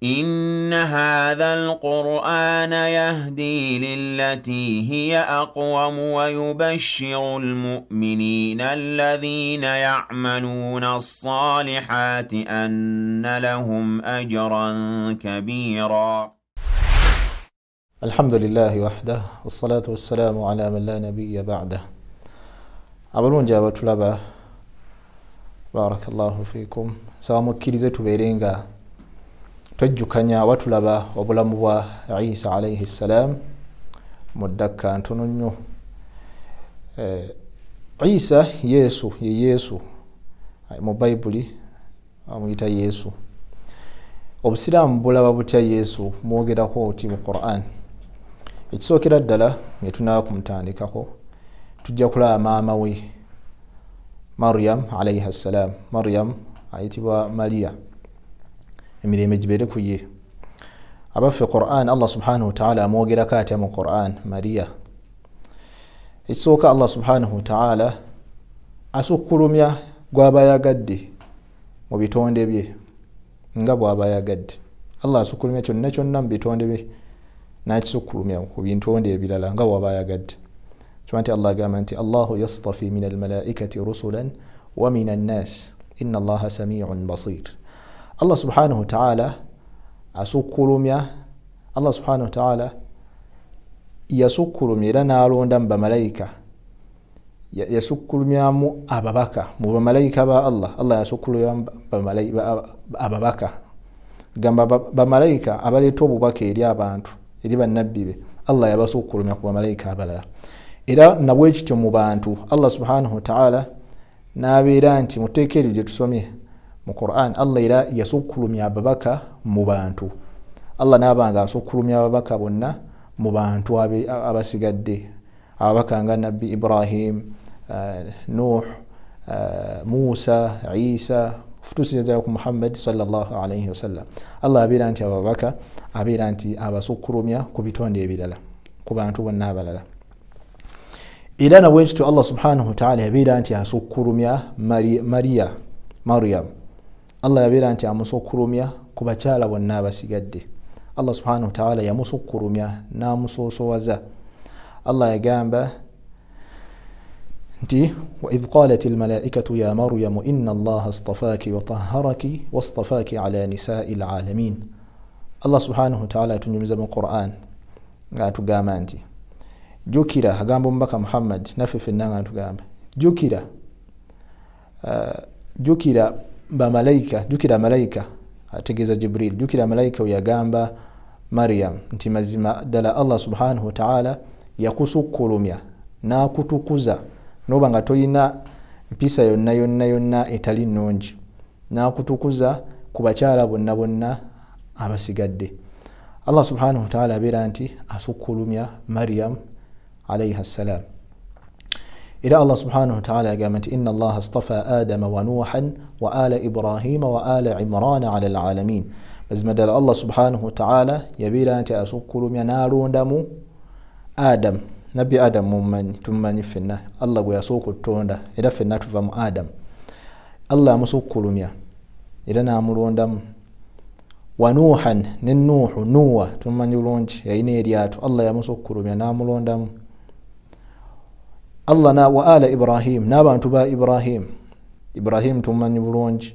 إن هذا القرآن يهدي للتي هي أقوم ويبشر المؤمنين الذين يعملون الصالحات أن لهم أجرا كبيرا. الحمد لله وحده والصلاة والسلام على من لا نبي بعده. أبلون جابت لبا بارك الله فيكم سوام كيرزة بيرينغا تجوكانيا واتلبا وبلموا عيسى عليه السلام مدكا أنتونيو عيسى يسوع mu Bible amuyita Yesu. Obusiraamu bulaba butya Yesu mwogerako oti mu Quran. Ekisookera ddala nga tunaba kumutandikako tujja kulaba maama we Maryam alayha salam. Maryam ayitibwa Maria, emirembe gibeere ku ye. Abaffe Quran Allah subhanahu wa ta'ala amwogerako atya mu Quran Maria. Ekisooka Allah subhanahu wa ta'ala asukkulumya gw'aba yagadde mu bitonde bye nga bw'aba yagadde. Allah asukkulumya kyonna kyonna mu bitonde bye n'akisukkulumya ku bitonde ebirala nga bw'aba yagadde. Kyonna nti Allah agamba nti Allahu yastafi min almalaikati rusulan wa min annas inna Allaha sami'un basir. Allah subhanahu wa ta'ala asukkulumya, Allah subhanahu wa ta'ala yasukkulumya era n'alonda mu bamalayika, yasukkulumyamu ababaka mu bamalayika ba Allah. Allah yasukkulumya ababaka gamba bamalayika abaleeta obubaka eri abantu eri bannabbi be. Allah yabasukkulumya ku bamalayika abalala. Era nabwe kityo mu bantu Allah subhanahu wa ta'ala n'abeera nti muteekeri gye tusomye mu Quran Allah era yasukkulumya ababaka mu bantu. Allah n'abanga asukkulumya ababaka bonna mu bantu abasigadde, ababaka nga Nabbi Ibrahim, Nuh, Musa, Isa, futusiza ku Muhammad sallallahu alayhi wasallam. Allah abeera nti ababaka abeera nti abasukkulumya ku bitonde ebirala ku bantu bonna abalala. Era nabwe kityo Allah subhanahu wa ta'ala yabeera nti asukkulumya Maryam. Allah yabeera nti amusukkulumya ku bakyala bonna abasigadde. Allah subhanahu wa ta'ala yamusukkulumya n'amusoosowaza. Allah yagamba nti wa idh qalat almalaikatu ya Maryam inna Allaha astafaki wa tahharaki wastafaki ala nisa'i alalamin. Allah subhanahu wa ta'ala atunyumiza mu Quran nga atugamba nti jukira, agamba omubaka Muhammad naffe ffenna nga atugamba jukira bamalayika, jukira malayika ategeeza Jibril, jukira malayika we yagamba Maryam nti mazima ddala Allah subhanahu wa ta'ala yakusukkulumya n'akutukuza n'oba nga toyina mpisa yonna etali nnungi, n'akutukuza ku bakyala bonna abasigadde. Allah subhanahu wa ta'ala abeera nti asukkulumya Maryam alayha salam. Era Allah subhanahu wa ta'ala yagamba nti inna Allaha astafa Adama wa Nuhan wa ala Ibrahima wa ala Imran ala alalamin. Mazima ddala Allah subhanahu wa ta'ala yabeera nti asukkulumya n'alondamu Adam, Nabbi Adam tumumanyi ffenna Allah bwe yasooka okutonda era ffenna tuva mu Adam. Allah amusukkulumya era n'amulondamu wa Nuhan ne Nuhu, Nuwa tumumanyi bulungi yalina eryato. Allah yamusukkulumya n'amulondamu. Allah wa ala Ibrahim n'abantu ba Ibrahim tumumanyi bulungi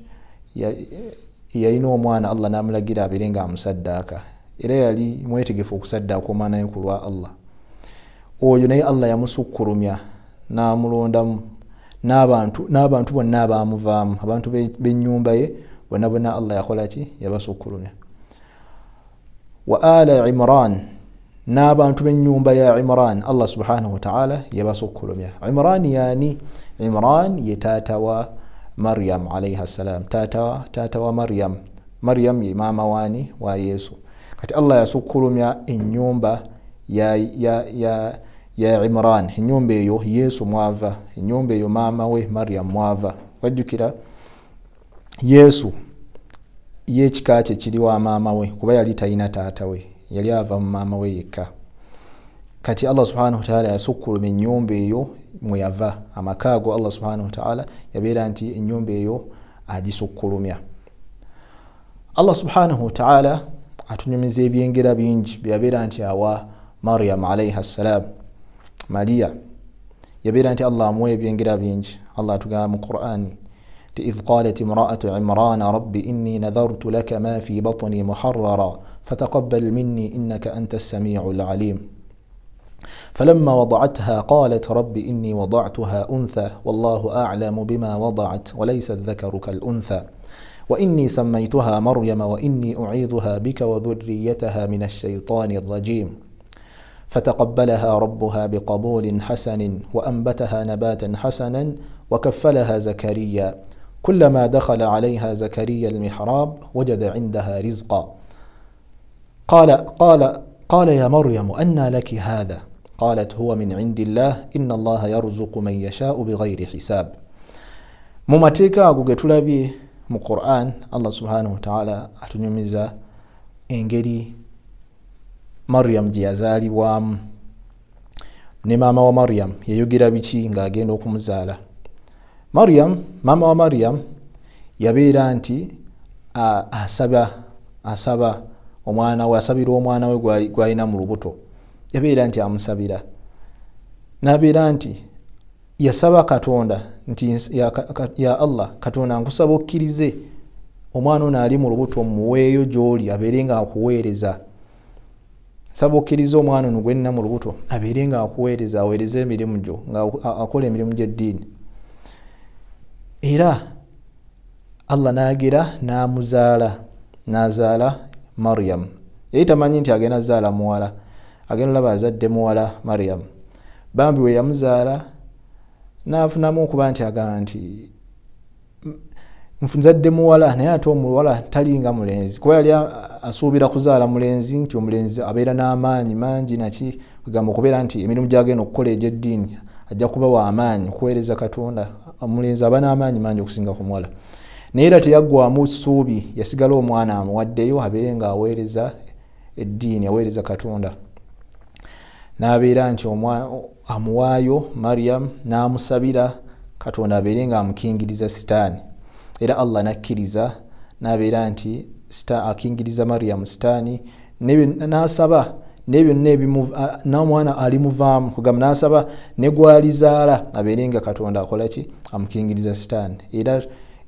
yalina omwana Allah n'amulagira abeere nga amusaddaaka era yali mwetegefu okusaddaaka omwana we ku lwa Allah. Oyo naye Allah yamusukkulumya n'amulondamu n'abantu bonna abaamuvaamu, abantu b'ennyumba ye bonna Allah yakola ki? Yabasukkulumya. Wa ala Imran n'abantu b'ennyumba ya Imran Allah subhanahu wa ta'ala yabasukkulumya. Imran yani Imran ye taata wa Maryam alayha salam, taata wa Maryam ye maama waani wa Yesu. Kati Allah yasukkulumya ennyumba ya Imran, ennyumba eyo Yesu mwava, ennyumba eyo maama we Maryam mwava. Wajjukira Yesu ye ekika kye kiri wa maama we kuba yali talina taata we, yali ava mu maama we yekka. Kati Allah subhanahu wa ta'ala yasukkulumya ennyumba eyo mwe yava, amaka ago Allah subhanahu wa ta'ala yabeera nti ennyumba eyo agisukkulumya. Allah subhanahu wa ta'ala atunyumiza ebyengera bingi byabeera nti awa Maryam alayha salam. Maria yabeera nti Allah amuwa ebyengera bingi. Allah atugamba mu Qur'ani إذ قالت امرأة عمران رب إني نذرت لك ما في بطني محررا فتقبل مني إنك أنت السميع العليم. فلما وضعتها قالت رب إني وضعتها أنثى والله أعلم بما وضعت وليس الذكر كالأنثى وإني سميتها مريم وإني أعيذها بك وذريتها من الشيطان الرجيم. فتقبلها ربها بقبول حسن وأنبتها نباتا حسنا وكفلها زكريا كلما دخل عليها زكريا المحراب وجد عندها رزقا قال يا مريم أنى لك هذا قالت هو من عند الله إن الله يرزق من يشاء بغير حساب. مماتيكا أغوغتولابي mu Qur'an Allah subhanahu wa ta'ala atunyumiza engeri Maryam gye yazaalibwamu ne maama wa Maryam yayogera biki ng'agenda okumuzaala. Maama wa Maryam yabeera nti asaba omwana we, asabira omwana we gwalina mu lubuto, yabeera nti amusabira, n'abeera nti yasaba Katonda nti ya Allah Katonda nkusaba okkirize omwana ono ali mu lubuto muweeyo gy'oli abeere nga akuweereza. Saba okkirize omwana ono gwenna mu lubuto abeere nga akuweereza, aweereze emirimu gyo, nga akola emirimu gy'eddiini. Era Allah n'agera n'azaala Maryam. Yali tamanyi nti agenda zaala muwala, agenda olaba azadde muwala Maryam. Bambi we yamuzaala n'afunamu okuba nti agamba nti nzadde muwala naye ate omuwala talinga mulenzi, kuba yali asuubira kuzaala mulenzi nti omulenzi abeera n'amaanyi mangi naki kugamba okubeera nti emirimu gy'agenda okukola egy'eddiini ajja kuba wa amaanyi okuweereza Katonda. Omulenzi aba n'amaanyi mangi okusinga ku muwala, naye era teyaggwamu ssuubi, yasigala omwana amuwaddeyo abeere nga aweereza eddiini, aweereza Katonda. N'abeera nti amuwaayo Maryam n'amusabira Katonda abeere nga amukingiriza sitaani. Era Allah nakkiriza n'abeera nti akingiriza Maryam sitaani, n'asaba n'ebyonna n'omwana alimuvaamu, kugamba n'asaba ne gwalizaala abeere nga Katonda akola ki, amukingiriza sitaani.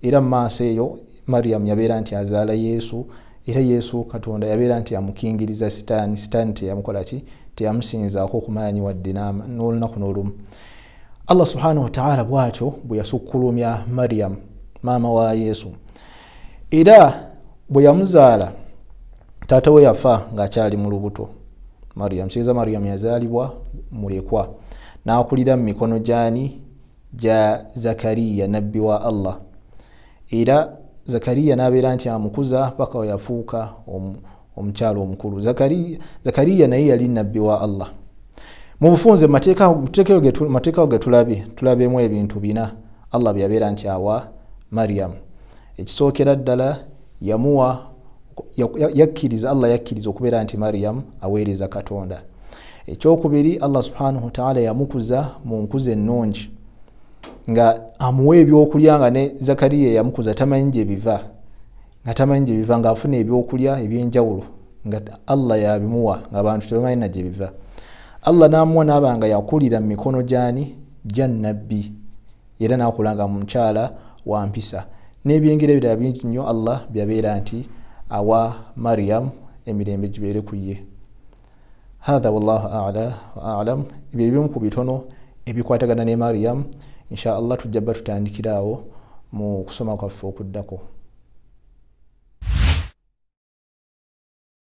Era mu maaso eyo Maryam yabeera nti azaala Yesu, era Yesu Katonda yabeera nti amukingiriza sitaani, sitaani teyamukola ki, teyamusinzaako okumaanyi wadde n'olunaku n'olumu. Allah subhanahu wa ta'ala bw'atyo bwe yasukkulumya Maryam maama wa Yesu. Era bwe yamuzaala taata we yafa ng'akyali mu lubuto. Maryam yazaalibwa mulekwa, n'akulira mu mikono gya Zakariya nabbi wa Allah. Era Zakariya n'abeera nti amukuza paka we yafuuka omukyalo omukulu. Zakariya naye yali nabbi wa Allah. Mu bufunze mateeka getulabemu ebintu bina Allah bye yabeera nti awa Maryam. Ekisookera ddala yamuwa, Allah yakkiriza okubeera nti Maryam aweereza Katonda. Ekyokubiri Allah subhanahu wa ta'ala yamukuza mu nkuza ennungi nga amuwa ebyokulya, nga ne Zakariya yamukuza tamanyi gye biva, nga afuna ebyokulya ebyenjawulo nga Allah yabimuwa ng'abantu tebamanyi na gye biva. Allah n'amuwa n'aba nga yakulira mu mikono gya nabbi, era n'akulanga mu mukyala wa mpisa. N'ebyengera ebirala bingi nnyo Allah byabeera nti awa Maryam, emirembe gibeere ku ye. Hadha wallahu a'la wa a'lam. Ebyo ebimu ku bitono ebikwatagana ne Maryam. Insha Allah tujja tutandikiraawo mu kusoma kwaffe okuddako.